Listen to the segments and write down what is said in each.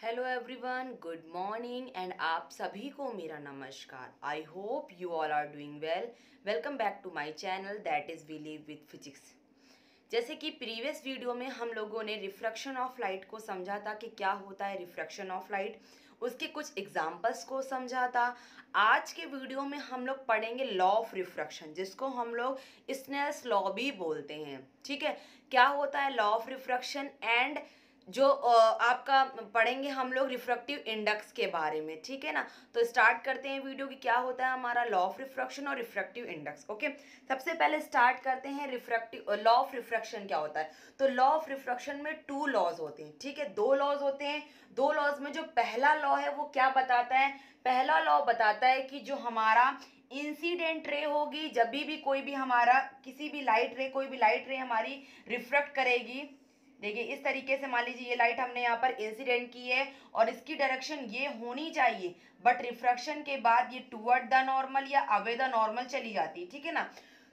Hello everyone, good morning and आप सभी को मेरा नमस्कार। I hope you all are doing well. Welcome back to my channel that is we live with physics. जैसे कि previous video में हम लोगों ने रिफ्रैक्शन ऑफ लाइट को समझा था कि क्या होता है रिफ्रैक्शन ऑफ लाइट, उसके कुछ एग्जांपल्स को समझा था। आज के वीडियो में हम लोग पढ़ेंगे लॉ ऑफ रिफ्रैक्शन, जिसको हम लोग स्नेल्स लॉ भी बोलते हैं। ठीक है, क्या होता है लॉ ऑफ रिफ्रैक्शन एंड जो आपका पढ़ेंगे हम लोग रिफ्रैक्टिव इंडेक्स के बारे में। ठीक है ना, तो स्टार्ट करते हैं वीडियो की क्या होता है हमारा लॉ ऑफ रिफ्रैक्शन और रिफ्रैक्टिव इंडेक्स। ओके, सबसे पहले स्टार्ट करते हैं रिफ्रैक्टिव लॉ ऑफ रिफ्रैक्शन क्या होता है। तो लॉ ऑफ रिफ्रैक्शन में टू लॉज होते हैं। ठीक है, दो लॉज होते हैं। दो लॉज में जो पहला लॉ है वो क्या बताता है, पहला लॉ बताता है कि जो हमारा इंसिडेंट रे होगी, जब भी कोई भी हमारा किसी भी लाइट रे, कोई भी लाइट रे हमारी रिफ्रैक्ट करेगी। देखिए इस तरीके से मान लीजिए ये लाइट हमने यहाँ पर इंसिडेंट की है और इसकी डायरेक्शन ये होनी चाहिए, बट रिफ्रैक्शन के बाद ये टुवर्ड द नॉर्मल या अवे द नॉर्मल चली जाती है। ठीक है ना,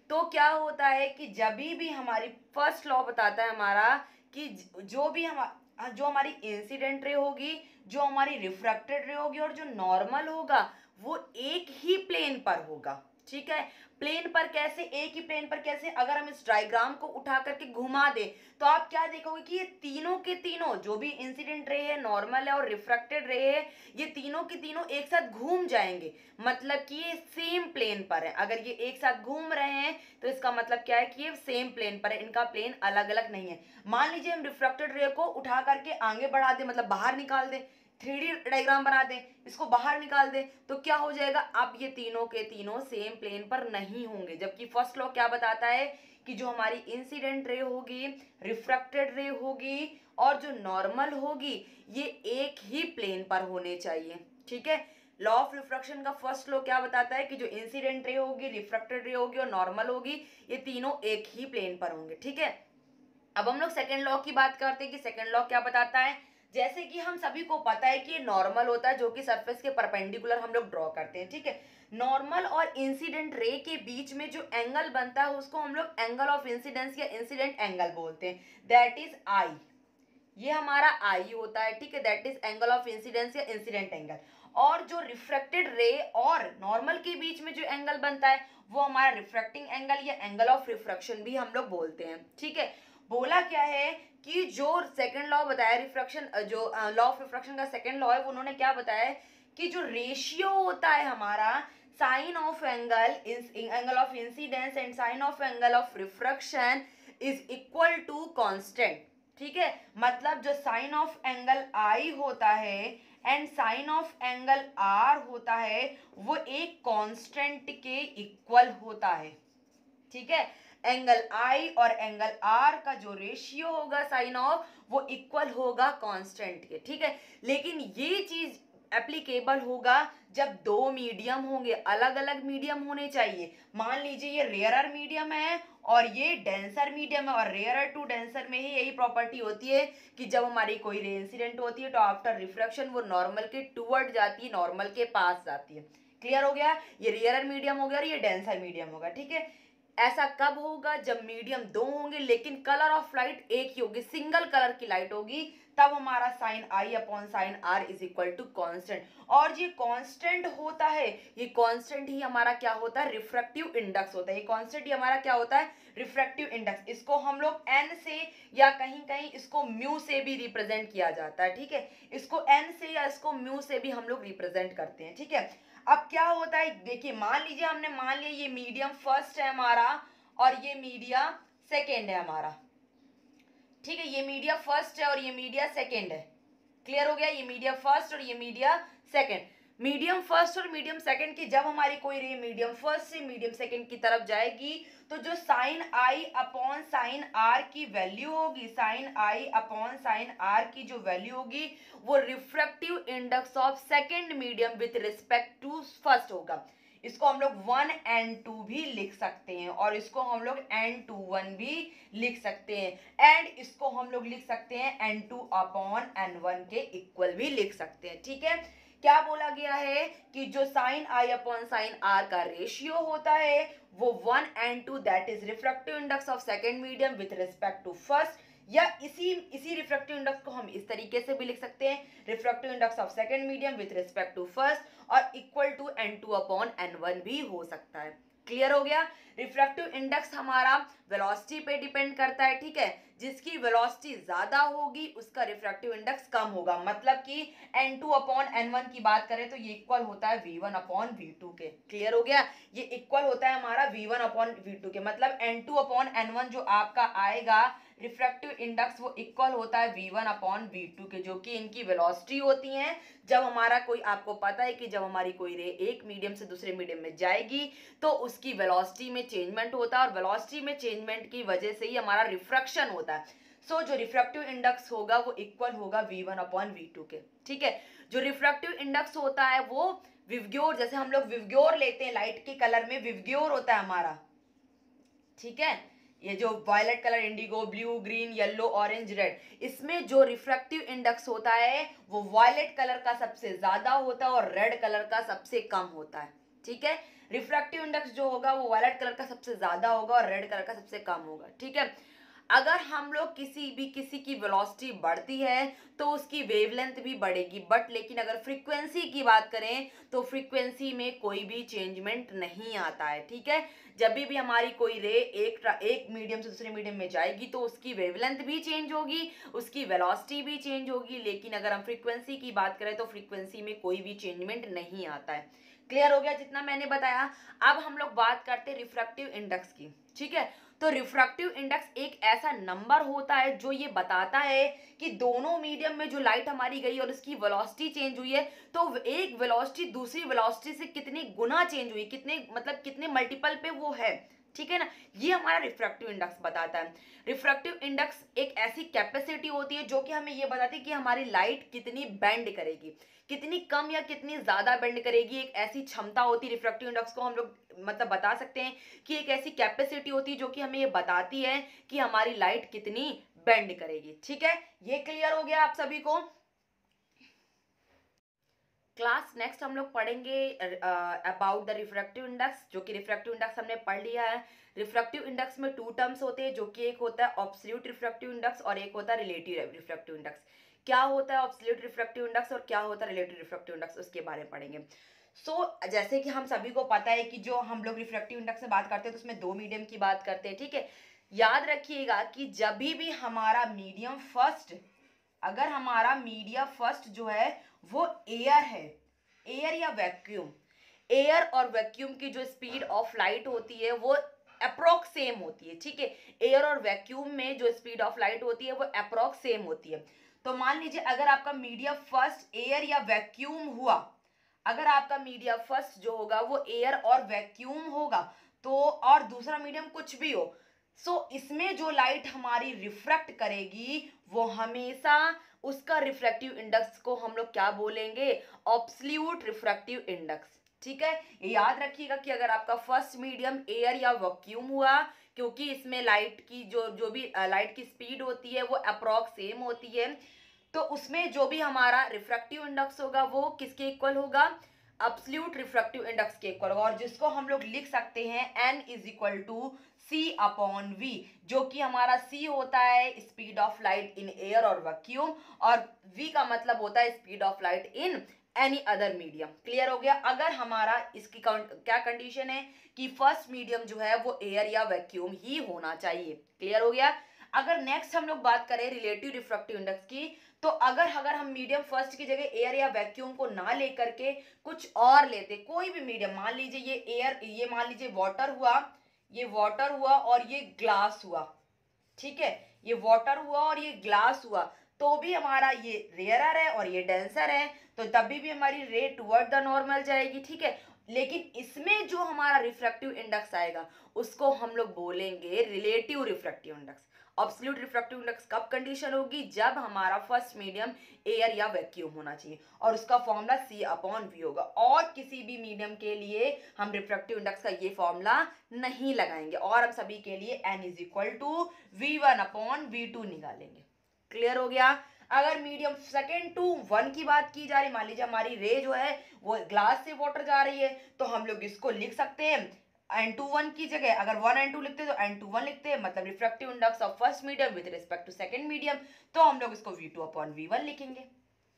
तो क्या होता है कि जब भी हमारी फर्स्ट लॉ बताता है हमारा कि जो हमारी इंसिडेंट रे होगी, जो हमारी रिफ्रैक्टेड रे होगी और जो नॉर्मल होगा वो एक ही प्लेन पर होगा। ठीक है, प्लेन पर कैसे, एक ही प्लेन पर कैसे, अगर हम इस डायग्राम को उठा करके घुमा दें तो आप क्या देखोगे कि ये तीनों के तीनों जो भी इंसिडेंट रे है, नॉर्मल है और रिफ्रैक्टेड रे है, ये तीनों के तीनों एक साथ घूम जाएंगे। मतलब कि ये सेम प्लेन पर है। अगर ये एक साथ घूम रहे हैं तो इसका मतलब क्या है कि ये सेम प्लेन पर है, इनका प्लेन अलग अलग नहीं है। मान लीजिए हम रिफ्रैक्टेड रे को उठा करके आगे बढ़ा दें, मतलब बाहर निकाल दें, 3D डायग्राम बना दें, इसको बाहर निकाल दें, तो क्या हो जाएगा, अब ये तीनों के तीनों सेम प्लेन पर नहीं होंगे। जबकि फर्स्ट लॉ क्या बताता है कि जो हमारी इंसिडेंट रे होगी, रिफ्रैक्टेड रे होगी और जो नॉर्मल होगी, ये एक ही प्लेन पर होने चाहिए। ठीक है, लॉ ऑफ रिफ्रैक्शन का फर्स्ट लॉ क्या बताता है कि जो इंसिडेंट रे होगी, रिफ्रैक्टेड रे होगी और नॉर्मल होगी, ये तीनों एक ही प्लेन पर होंगे। ठीक है, अब हम लोग सेकेंड लॉ की बात करते हैं कि सेकेंड लॉ क्या बताता है। जैसे कि हम सभी को पता है कि ये नॉर्मल होता है जो कि सरफेस के परपेंडिकुलर हम लोग ड्रॉ करते हैं। ठीक है, नॉर्मल और इंसिडेंट रे के बीच में जो एंगल बनता है उसको हम लोग एंगल ऑफ इंसिडेंस या इंसिडेंट एंगल बोलते हैं, दैट इज आई। ये हमारा आई होता है। ठीक है, that is angle of incidence या इंसिडेंट एंगल। और जो रिफ्रैक्टेड रे और नॉर्मल के बीच में जो एंगल बनता है वो हमारा रिफ्रैक्टिंग एंगल या एंगल ऑफ रिफ्रैक्शन भी हम लोग बोलते हैं। ठीक है, बोला क्या है कि जो सेकंड लॉ बताया रिफ्रैक्शन, जो लॉ ऑफ रिफ्रैक्शन का सेकंड लॉ है, उन्होंने क्या बताया है कि जो रेशियो होता है हमारा sine of angle, angle of incidence and sine of angle of refraction is equal to constant. ठीक है, मतलब जो साइन ऑफ एंगल आई होता है and sine of angle R होता है वो एक कांस्टेंट के इक्वल होता है। ठीक है, एंगल आई और एंगल आर का जो रेशियो होगा साइन ऑफ, वो इक्वल होगा कांस्टेंट के। ठीक है, लेकिन ये चीज एप्लीकेबल होगा जब दो मीडियम होंगे, अलग अलग मीडियम होने चाहिए। मान लीजिए ये रेयरर मीडियम है और ये डेंसर मीडियम है, और रेयरर टू डेंसर में ही यही प्रॉपर्टी होती है कि जब हमारी कोई रे इंसिडेंट होती है तो आफ्टर रिफ्रैक्शन वो नॉर्मल के टूवर्ड जाती है, नॉर्मल के पास जाती है। क्लियर हो गया, ये रेयरर मीडियम हो गया और ये डेंसर मीडियम होगा। ठीक है, ऐसा कब होगा, जब मीडियम दो होंगे लेकिन कलर ऑफ लाइट एक ही होगी, सिंगल कलर की लाइट होगी, तब हमारा sine I upon sine R is equal to constant. और ये कांस्टेंट होता है, ये कांस्टेंट ही हमारा क्या होता है, रिफ्रैक्टिव इंडेक्स होता है। ये कांस्टेंट ही हमारा क्या होता है, रिफ्रैक्टिव इंडेक्स। इसको हम लोग एन से या कहीं कहीं इसको म्यू से भी रिप्रेजेंट किया जाता है। ठीक है, इसको एन से या इसको म्यू से भी हम लोग रिप्रेजेंट करते हैं। ठीक है, अब क्या होता है, देखिए मान लीजिए हमने मान लिया ये मीडियम फर्स्ट है हमारा और ये मीडिया सेकेंड है हमारा। ठीक है, ये मीडिया फर्स्ट है और ये मीडिया सेकेंड है। क्लियर हो गया, ये मीडिया फर्स्ट और ये मीडिया सेकेंड। मीडियम फर्स्ट और मीडियम सेकेंड की जब हमारी कोई रे मीडियम फर्स्ट से मीडियम सेकेंड की तरफ जाएगी तो जो sine I upon sine R की वैल्यू होगी, sine I upon sine R की जो वैल्यू होगी वो refractive index of second medium with respect to first होगा। इसको हम लोग 1n2 भी लिख सकते हैं और इसको हम लोग n21 भी लिख सकते हैं, एंड इसको हम लोग लिख सकते हैं n2 अपॉन n1 के इक्वल भी लिख सकते हैं। ठीक है, क्या बोला गया है कि जो sine I upon sine R का रेशियो होता है वो 1n2 that is refractive index of second medium with respect to first, या इसी इसी रिफ्रैक्टिव इंडेक्स को हम इस तरीके से भी लिख सकते हैं, refractive index of second medium with respect to first, और इक्वल टू n2/n1 भी हो सकता है। क्लियर हो गया। रिफ्रैक्टिव इंडेक्स हमारा वेलोसिटी पे डिपेंड करता है, ठीक है, जिसकी वेलोसिटी ज्यादा होगी उसका रिफ्रैक्टिव इंडेक्स कम होगा। मतलब कि n2/n1 की बात करें तो ये इक्वल होता है v1/v2 के। क्लियर हो गया। ये इक्वल होता है हमारा v1/v2 के, मतलब n2/n1 जो आपका आएगा रिफ्रैक्टिव इंडेक्स वो इक्वल होता है v1/v2 के, जो कि इनकी वेलोसिटी होती है। जब हमारा कोई, आपको पता है कि जब हमारी कोई रे एक मीडियम से दूसरे मीडियम में जाएगी तो उसकी वेलोसिटी में चेंजमेंट होता है, और वेलोसिटी में चेंजमेंट की वजह से ही हमारा रिफ्रैक्शन होता है। सो जो रिफ्रैक्टिव इंडेक्स होगा वो इक्वल होगा v1/v2 के, ठीक है। जो रिफ्रैक्टिव इंडेक्स होता है वो विवग्योर, जैसे हम लोग विवग्योर लेते हैं, लाइट के कलर में विवग्योर होता है हमारा, ठीक है। ये जो violet colour, indigo, blue, green, yellow, orange, red, इसमें जो रिफ्रैक्टिव इंडेक्स होता है वो वायलेट कलर का सबसे ज्यादा होता है और रेड कलर का सबसे कम होता है, ठीक है। रिफ्रैक्टिव इंडेक्स जो होगा वो वायलेट कलर का सबसे ज्यादा होगा और रेड कलर का सबसे कम होगा, ठीक है। अगर हम लोग किसी की वेलोसिटी बढ़ती है तो उसकी वेवलेंथ भी बढ़ेगी, बट लेकिन अगर फ्रीक्वेंसी की बात करें तो फ्रीक्वेंसी में कोई भी चेंजमेंट नहीं आता है, ठीक है। जब भी हमारी कोई रे एक मीडियम से दूसरे मीडियम में जाएगी तो उसकी वेवलेंथ भी चेंज होगी, उसकी वेलोसिटी भी चेंज होगी, लेकिन अगर हम फ्रीक्वेंसी की बात करें तो फ्रीक्वेंसी में कोई भी चेंजमेंट नहीं आता है। क्लियर हो गया जितना मैंने बताया। अब हम लोग बात करते हैं रिफ्रैक्टिव इंडेक्स की, ठीक है। तो रिफ्रैक्टिव इंडेक्स एक ऐसा नंबर होता है जो ये बताता है कि दोनों मीडियम में जो लाइट हमारी गई और उसकी वेलोसिटी चेंज हुई है, तो एक वेलोसिटी दूसरी वेलोसिटी से कितनी गुना चेंज हुई, कितने मतलब कितने मल्टीपल पे वो है, ठीक है ना। ये हमारा रिफ्रैक्टिव इंडेक्स बताता है। रिफ्रैक्टिव इंडेक्स एक ऐसी कैपेसिटी होती है जो कि हमें ये बताती है कि हमारी लाइट कितनी बेंड करेगी, कितनी कम या कितनी ज्यादा बेंड करेगी। एक ऐसी क्षमता होती है रिफ्रैक्टिव इंडेक्स को हम लोग मतलब बता सकते हैं कि एक ऐसी कैपेसिटी होती है जो कि हमें ये बताती है कि हमारी लाइट कितनी बेंड करेगी, ठीक है। ये क्लियर हो गया आप सभी को। क्लास नेक्स्ट हम लोग पढ़ेंगे अबाउट द रिफ्रैक्टिव इंडेक्स, जो कि रिफ्रैक्टिव इंडेक्स हमने पढ़ लिया है। रिफ्रैक्टिव इंडेक्स में टू टर्म्स होते हैं, जो कि एक होता है एब्सोल्यूट रिफ्रैक्टिव इंडेक्स और एक होता है रिलेटिव रिफ्रैक्टिव इंडेक्स। क्या होता है एब्सोल्यूट रिफ्रैक्टिव इंडेक्स और क्या होता है रिलेटिव रिफ्रैक्टिव इंडेक्स, उसके बारे में पढ़ेंगे। जैसे कि हम सभी को पता है कि जो हम लोग रिफ्रैक्टिव इंडेक्स में बात करते हैं तो उसमें दो मीडियम की बात करते हैं, ठीक है। याद रखिएगा कि जब भी हमारा मीडियम फर्स्ट, अगर हमारा मीडिया फर्स्ट जो है वो एयर है, एयर या वैक्यूम, एयर और वैक्यूम की जो स्पीड ऑफ लाइट होती है वो अप्रोक्स सेम होती है, ठीक है। एयर और वैक्यूम में जो स्पीड ऑफ लाइट होती है वो अप्रोक्स सेम होती है। तो मान लीजिए अगर आपका मीडिया फर्स्ट एयर या वैक्यूम हुआ, अगर आपका मीडिया फर्स्ट जो होगा वो एयर और वैक्यूम होगा, तो और दूसरा मीडियम कुछ भी हो, इसमें जो लाइट हमारी रिफ्रैक्ट करेगी वो हमेशा उसका रिफ्रैक्टिव इंडेक्स को हम लोग क्या बोलेंगे, एब्सोल्यूट रिफ्रैक्टिव इंडेक्स, ठीक है। ये याद रखिएगा कि अगर आपका फर्स्ट मीडियम एयर या वैक्यूम हुआ, क्योंकि इसमें लाइट की जो भी लाइट की स्पीड होती है वो अप्रॉक्स सेम होती है, तो उसमें जो भी हमारा रिफ्रैक्टिव इंडेक्स होगा वो किसके इक्वल होगा, एब्सोल्यूट रिफ्रैक्टिव इंडेक्स के इक्वल होगा। और जिसको हम लोग लिख सकते हैं n is equal to C/V, जो कि हमारा C होता है speed of light in air और वैक्यूम, और V का मतलब होता है speed of light in any other medium. Clear हो गया। अगर हमारा इसकी क्या कंडीशन है कि फर्स्ट मीडियम जो है वो एयर या वैक्यूम ही होना चाहिए। क्लियर हो गया। अगर नेक्स्ट हम लोग बात करें रिलेटिव रिफ्रैक्टिव इंडेक्स की, तो अगर हम मीडियम फर्स्ट की जगह एयर या वैक्यूम को ना लेकर के कुछ और लेते, कोई भी मीडियम, मान लीजिए ये एयर, ये मान लीजिए वाटर हुआ, ये वाटर हुआ और ये ग्लास हुआ, ठीक है, ये वाटर हुआ और ये ग्लास हुआ, तो भी हमारा ये रेयरर है और ये डेंसर है, तो तभी भी हमारी रे टुवर्ड द नॉर्मल जाएगी, ठीक है। लेकिन इसमें जो हमारा रिफ्रैक्टिव इंडेक्स आएगा उसको हम लोग बोलेंगे relative refractive index. Absolute refractive index कब कंडीशन होगी, जब हमारा फर्स्ट मीडियम एयर या वैक्यूम होना चाहिए, और उसका फॉर्मूला C/V होगा। और किसी भी मीडियम के लिए हम रिफ्रैक्टिव इंडेक्स का ये फॉर्मूला नहीं लगाएंगे, और हम सभी के लिए n is equal to V1/V2 निकालेंगे। क्लियर हो गया। अगर मीडियम सेकेंड टू वन की बात की जा रही, मान लीजिए हमारी रे जो है वो ग्लास से वाटर जा रही है, तो हम लोग इसको लिख सकते हैं N21 की जगह अगर 1N2 लिखते तो N21 लिखते हैं, मतलब refractive index of first medium with respect to second medium, तो हम लोग इसको V2/V1 लिखेंगे।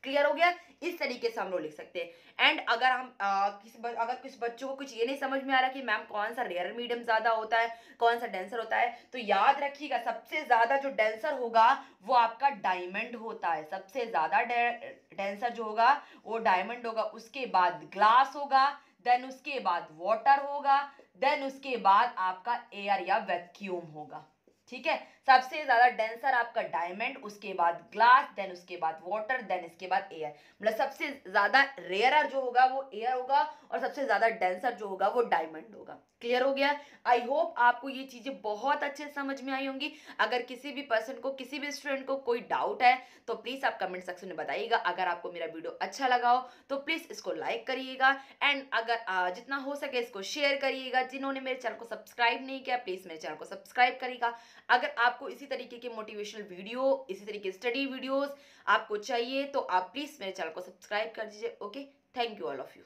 क्लियर हो गया? इस तरीके से हम लोग लिख सकते हैं। एंड अगर हम अगर कुछ बच्चों को कुछ ये नहीं समझ में आ रहा कि मैम कौन सा रेयर मीडियम ज्यादा होता है, कौन सा डेंसर होता है, तो याद रखिएगा सबसे ज्यादा जो डेंसर होगा वो आपका डायमंड होता है। सबसे ज्यादा डेंसर जो होगा वो डायमंड होगा, उसके बाद ग्लास होगा, देन उसके बाद वाटर होगा, देन उसके बाद आपका एयर या वैक्यूम होगा। ठीक है, सबसे ज्यादा डेंसर आपका डायमंड, उसके बाद ग्लास, देन उसके बाद वाटर, देन इसके बाद एयर। मतलब सबसे ज्यादा रेयरर जो होगा वो एयर होगा और सबसे ज्यादा डेंसर जो होगा वो डायमंड होगा। क्लियर हो गया? आई होप आपको ये चीजें बहुत अच्छे समझ में आई होंगी। अगर किसी भी पर्सन को, किसी भी स्टूडेंट को कोई डाउट है तो प्लीज आप कमेंट सेक्शन में बताइएगा। अगर आपको मेरा वीडियो अच्छा लगा हो तो प्लीज इसको लाइक करिएगा, एंड अगर जितना हो सके इसको शेयर करिएगा। जिन्होंने मेरे चैनल को सब्सक्राइब नहीं किया प्लीज मेरे चैनल को सब्सक्राइब करिएगा। अगर आपको इसी तरीके के मोटिवेशनल वीडियो, इसी तरीके स्टडी वीडियोस आपको चाहिए तो आप प्लीज मेरे चैनल को सब्सक्राइब कर दीजिए। Okay, thank you all of you.